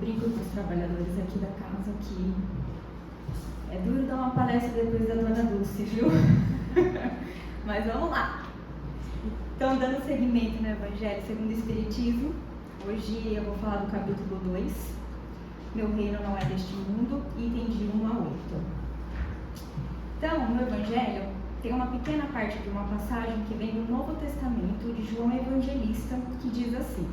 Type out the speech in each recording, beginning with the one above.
brinco com os trabalhadores aqui da casa que é duro dar uma palestra depois da Dona Dulce, viu? Mas vamos lá. Então, dando seguimento no Evangelho segundo o Espiritismo, hoje eu vou falar do capítulo 2, Meu Reino Não É Deste Mundo, item de 1 a 8. Então, no Evangelho, tem uma pequena parte de uma passagem que vem do Novo Testamento de João Evangelista, que diz assim: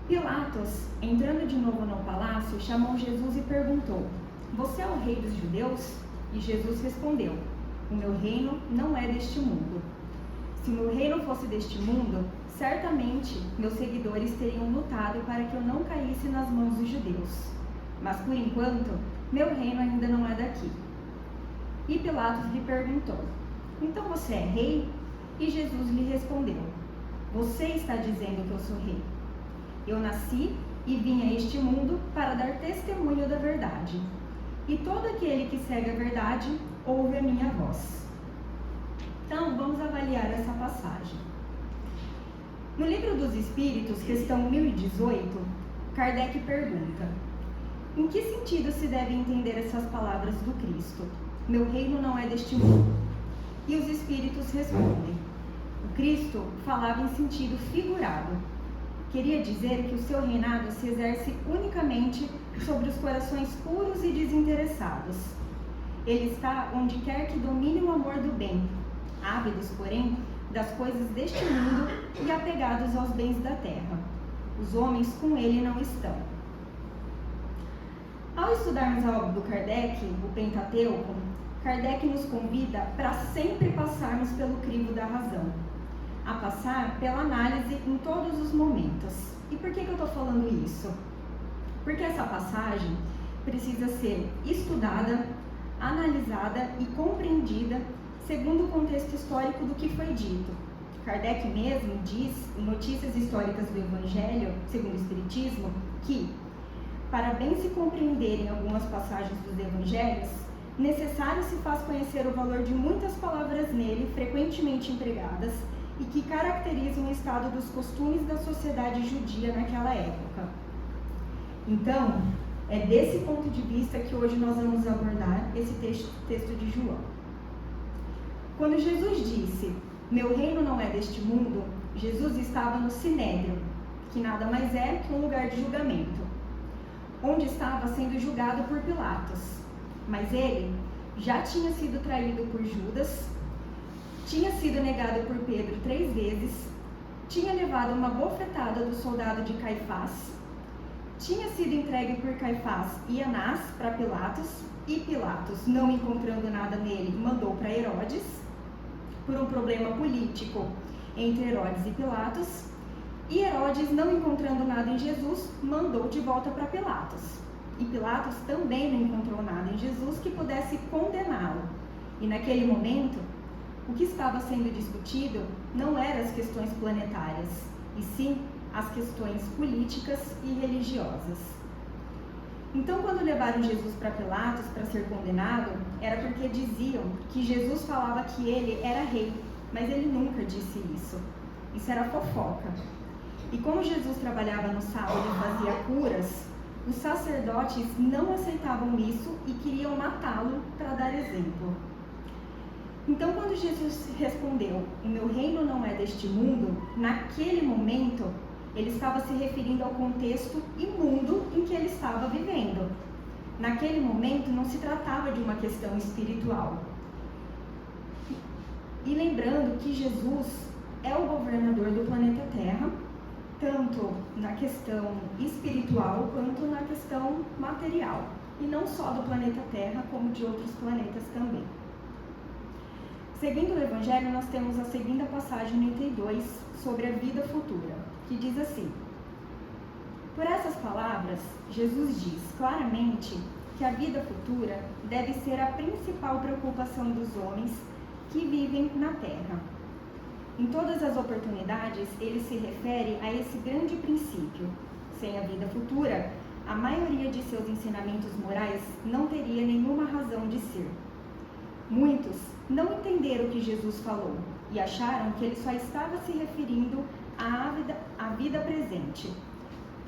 Pilatos, entrando de novo no palácio, chamou Jesus e perguntou: Você é o rei dos judeus? E Jesus respondeu: O meu reino não é deste mundo. Se o meu reino fosse deste mundo, certamente meus seguidores teriam lutado para que eu não caísse nas mãos dos judeus. Mas por enquanto, meu reino ainda não é daqui. E Pilatos lhe perguntou: Então você é rei? E Jesus lhe respondeu: Você está dizendo que eu sou rei. Eu nasci e vim a este mundo para dar testemunho da verdade. E todo aquele que segue a verdade ouve a minha voz. Então, vamos avaliar essa passagem. No Livro dos Espíritos, questão 1018, Kardec pergunta: Em que sentido se deve entender essas palavras do Cristo? Meu reino não é deste mundo. E os Espíritos respondem: O Cristo falava em sentido figurado. Queria dizer que o seu reinado se exerce unicamente sobre os corações puros e desinteressados. Ele está onde quer que domine o amor do bem, ávidos, porém, das coisas deste mundo e apegados aos bens da terra. Os homens com ele não estão. Ao estudarmos a obra do Kardec, o Pentateuco, Kardec nos convida para sempre passarmos pelo crivo da razão, a passar pela análise em todos os momentos. E por que eu estou falando isso? Porque essa passagem precisa ser estudada, analisada e compreendida segundo o contexto histórico do que foi dito. Kardec mesmo diz, em Notícias Históricas do Evangelho, segundo o Espiritismo, que, para bem se compreenderem algumas passagens dos Evangelhos, necessário se faz conhecer o valor de muitas palavras nele, frequentemente empregadas, e que caracterizam o estado dos costumes da sociedade judia naquela época. Então, é desse ponto de vista que hoje nós vamos abordar esse texto de João. Quando Jesus disse, meu reino não é deste mundo, Jesus estava no Sinédrio, que nada mais é que um lugar de julgamento, onde estava sendo julgado por Pilatos. Mas ele já tinha sido traído por Judas, tinha sido negado por Pedro 3 vezes, tinha levado uma bofetada do soldado de Caifás, tinha sido entregue por Caifás e Anás para Pilatos, e Pilatos, não encontrando nada nele, mandou para Herodes, por um problema político entre Herodes e Pilatos, e Herodes, não encontrando nada em Jesus, mandou de volta para Pilatos. E Pilatos também não encontrou nada em Jesus que pudesse condená-lo. E naquele momento, o que estava sendo discutido não eram as questões planetárias, e sim as questões políticas e religiosas. Então, quando levaram Jesus para Pilatos para ser condenado, era porque diziam que Jesus falava que ele era rei, mas ele nunca disse isso. Isso era fofoca. E como Jesus trabalhava no sábado e fazia curas, os sacerdotes não aceitavam isso e queriam matá-lo para dar exemplo. Então, quando Jesus respondeu, o meu reino não é deste mundo, naquele momento, ele estava se referindo ao contexto imundo em que ele estava vivendo. Naquele momento, não se tratava de uma questão espiritual. E lembrando que Jesus é o governador do planeta Terra, tanto na questão espiritual quanto na questão material. E não só do planeta Terra, como de outros planetas também. Seguindo o Evangelho, nós temos a segunda passagem no item 2 sobre a vida futura, que diz assim: Por essas palavras, Jesus diz claramente que a vida futura deve ser a principal preocupação dos homens que vivem na Terra. Em todas as oportunidades, ele se refere a esse grande princípio. Sem a vida futura, a maioria de seus ensinamentos morais não teria nenhuma razão de ser. Muitos não entenderam o que Jesus falou e acharam que ele só estava se referindo à vida presente.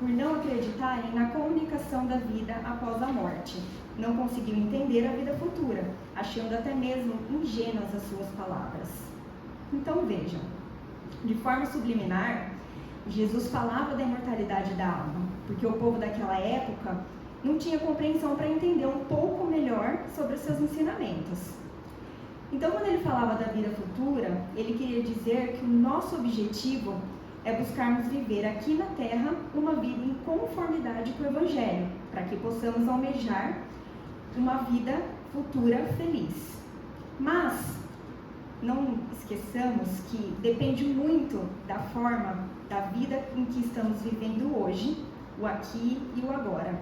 por não acreditarem na comunicação da vida após a morte. Não conseguiam entender a vida futura, achando até mesmo ingênuas as suas palavras. Então vejam, de forma subliminar, Jesus falava da imortalidade da alma, porque o povo daquela época não tinha compreensão para entender um pouco melhor sobre os seus ensinamentos. Então, quando ele falava da vida futura, ele queria dizer que o nosso objetivo é buscarmos viver aqui na Terra uma vida em conformidade com o Evangelho, para que possamos almejar uma vida futura feliz. Mas não esqueçamos que depende muito da forma da vida em que estamos vivendo hoje, o aqui e o agora.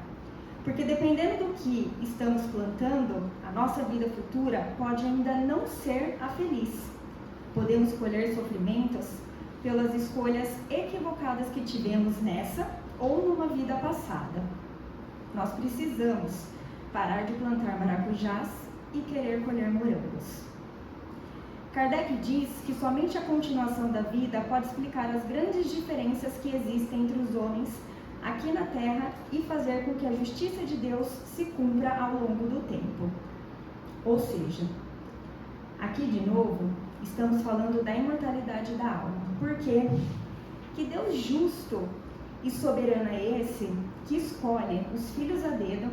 Porque dependendo do que estamos plantando, a nossa vida futura pode ainda não ser a feliz. Podemos colher sofrimentos pelas escolhas equivocadas que tivemos nessa ou numa vida passada. Nós precisamos parar de plantar maracujás e querer colher morangos. Kardec diz que somente a continuação da vida pode explicar as grandes diferenças que existem entre os homens aqui na Terra e fazer com que a justiça de Deus se cumpra ao longo do tempo. Ou seja, aqui de novo, estamos falando da imortalidade da alma. Por quê? Que Deus justo e soberano é esse que escolhe os filhos a dedo,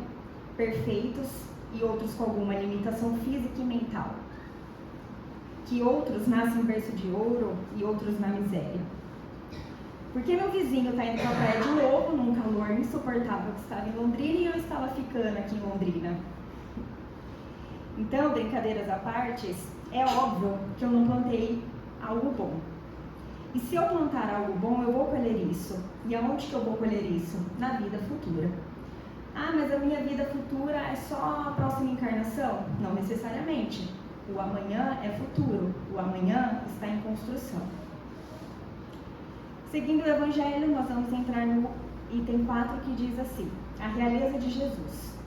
perfeitos e outros com alguma limitação física e mental. Que outros nascem em berço de ouro e outros na miséria. Porque meu vizinho está indo para a praia de novo, num calor insuportável que estava em Londrina, e eu estava ficando aqui em Londrina. Então, brincadeiras à parte, é óbvio que eu não plantei algo bom. E se eu plantar algo bom, eu vou colher isso. E aonde que eu vou colher isso? Na vida futura. Ah, mas a minha vida futura é só a próxima encarnação? Não necessariamente. O amanhã é futuro. O amanhã está em construção. Seguindo o Evangelho, nós vamos entrar no item 4, que diz assim: a realeza de Jesus.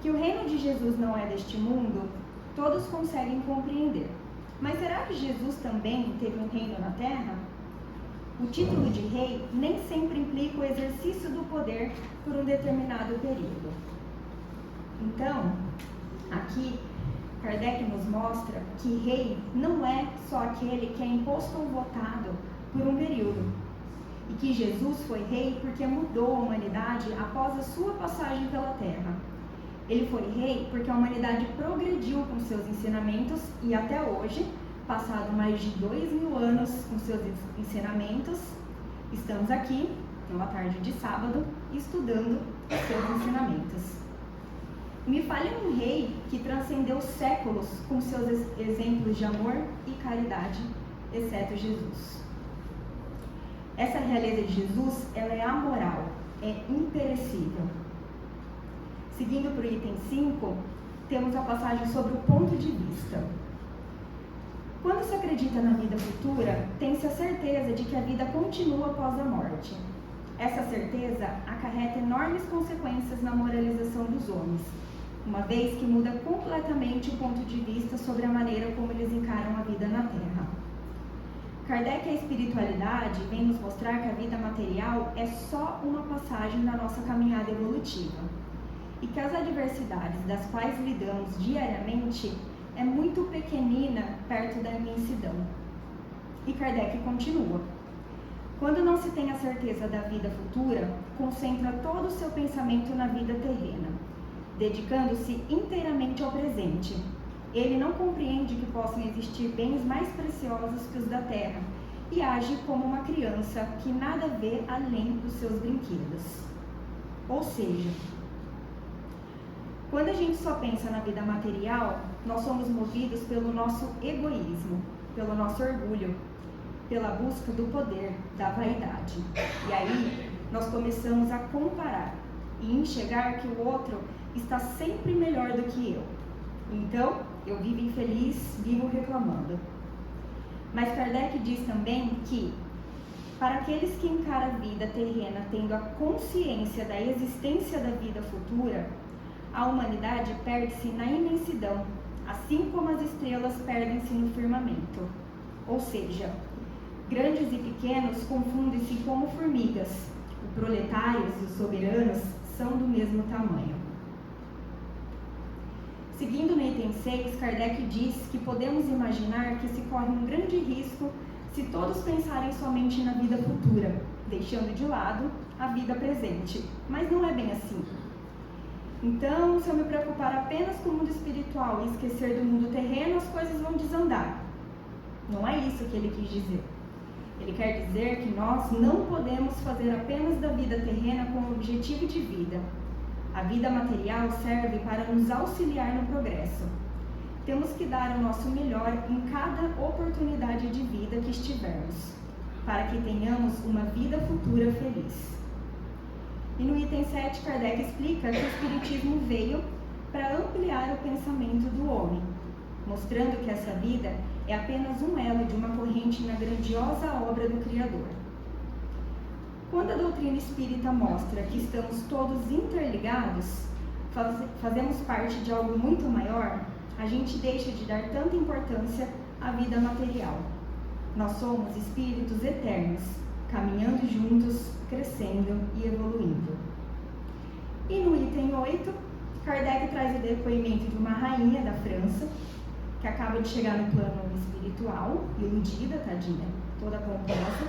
Que o reino de Jesus não é deste mundo, todos conseguem compreender. Mas será que Jesus também teve um reino na terra? O título de rei nem sempre implica o exercício do poder por um determinado período. Então, aqui, Kardec nos mostra que rei não é só aquele que é imposto ou votado por um período. E que Jesus foi rei porque mudou a humanidade após a sua passagem pela terra. Ele foi rei porque a humanidade progrediu com seus ensinamentos e até hoje, passado mais de 2000 anos com seus ensinamentos, estamos aqui, numa tarde de sábado, estudando os seus ensinamentos. Me fale um rei que transcendeu séculos com seus exemplos de amor e caridade, exceto Jesus. Essa realeza de Jesus, ela é amoral, é imperecível. Seguindo para o item 5, temos a passagem sobre o ponto de vista. Quando se acredita na vida futura, tem-se a certeza de que a vida continua após a morte. Essa certeza acarreta enormes consequências na moralização dos homens, uma vez que muda completamente o ponto de vista sobre a maneira como eles encaram a vida na Terra. Kardec e a espiritualidade vem nos mostrar que a vida material é só uma passagem na nossa caminhada evolutiva e que as adversidades das quais lidamos diariamente é muito pequenina perto da imensidão. E Kardec continua: quando não se tem a certeza da vida futura, concentra todo o seu pensamento na vida terrena, dedicando-se inteiramente ao presente. Ele não compreende que possam existir bens mais preciosos que os da terra e age como uma criança que nada vê além dos seus brinquedos. Ou seja, quando a gente só pensa na vida material, nós somos movidos pelo nosso egoísmo, pelo nosso orgulho, pela busca do poder, da vaidade. E aí, nós começamos a comparar e enxergar que o outro está sempre melhor do que eu. Então, eu vivo infeliz, vivo reclamando. Mas Kardec diz também que, para aqueles que encaram a vida terrena tendo a consciência da existência da vida futura, a humanidade perde-se na imensidão, assim como as estrelas perdem-se no firmamento. Ou seja, grandes e pequenos confundem-se como formigas, proletários e os soberanos são do mesmo tamanho. Seguindo no item 6, Kardec diz que podemos imaginar que se corre um grande risco se todos pensarem somente na vida futura, deixando de lado a vida presente. Mas não é bem assim. Então, se eu me preocupar apenas com o mundo espiritual e esquecer do mundo terreno, as coisas vão desandar. Não é isso que ele quis dizer. Ele quer dizer que nós não podemos fazer apenas da vida terrena como objetivo de vida. A vida material serve para nos auxiliar no progresso. Temos que dar o nosso melhor em cada oportunidade de vida que estivermos, para que tenhamos uma vida futura feliz. E no item 7, Kardec explica que o Espiritismo veio para ampliar o pensamento do homem, mostrando que essa vida é apenas um elo de uma corrente na grandiosa obra do Criador. Quando a doutrina espírita mostra que estamos todos interligados, fazemos parte de algo muito maior, a gente deixa de dar tanta importância à vida material. Nós somos espíritos eternos, caminhando juntos, crescendo e evoluindo. E no item 8, Kardec traz o depoimento de uma rainha da França, que acaba de chegar no plano espiritual, iludida, tadinha, toda pomposa,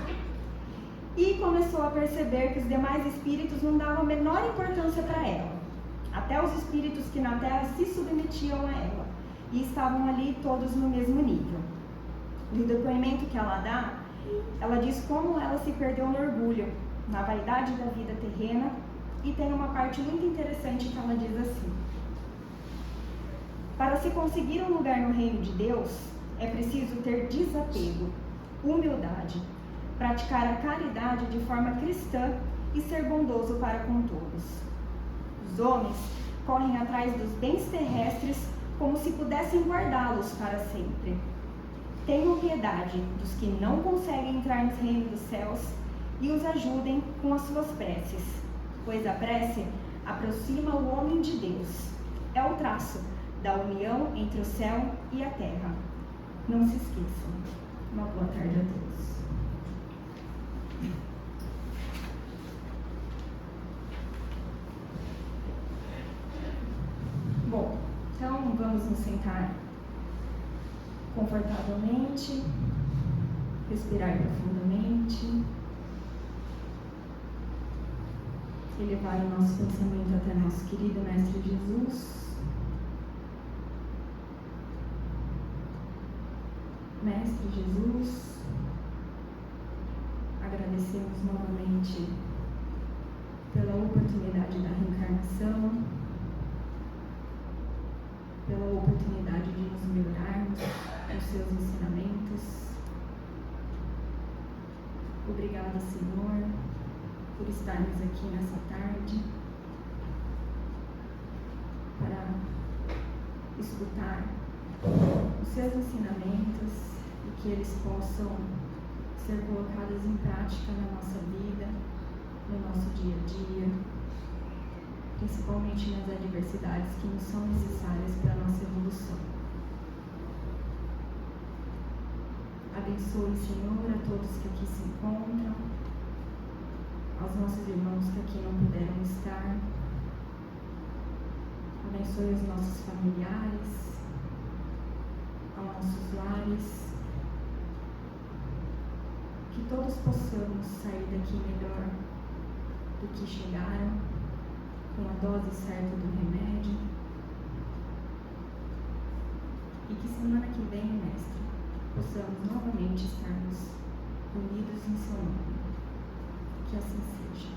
e começou a perceber que os demais espíritos não davam a menor importância para ela. Até os espíritos que na Terra se submetiam a ela, e estavam ali todos no mesmo nível. No depoimento que ela dá, ela diz como ela se perdeu no orgulho, na vaidade da vida terrena, e tem uma parte muito interessante que ela diz assim: para se conseguir um lugar no reino de Deus, é preciso ter desapego, humildade, praticar a caridade de forma cristã e ser bondoso para com todos. Os homens correm atrás dos bens terrestres como se pudessem guardá-los para sempre. Tenham piedade dos que não conseguem entrar no reino dos céus e os ajudem com as suas preces, pois a prece aproxima o homem de Deus. É o traço da união entre o céu e a terra. Não se esqueçam. Uma boa tarde a todos. Bom, então vamos nos sentar confortavelmente, respirar profundamente, elevar o nosso pensamento até nosso querido Mestre Jesus. Mestre Jesus, agradecemos novamente pela oportunidade da reencarnação, pela oportunidade de nos melhorarmos nos seus ensinamentos. Obrigada, Senhor, por estarmos aqui nessa tarde para escutar os seus ensinamentos e que eles possam ser colocados em prática na nossa vida, no nosso dia a dia, principalmente nas adversidades que nos são necessárias para a nossa evolução. Abençoe, Senhor, a todos que aqui se encontram, aos nossos irmãos que aqui não puderam estar. Abençoe os nossos familiares, aos nossos lares. Que todos possamos sair daqui melhor do que chegaram, com a dose certa do remédio. E que semana que vem, Mestre, possamos novamente estarmos unidos em seu nome. Que assim seja.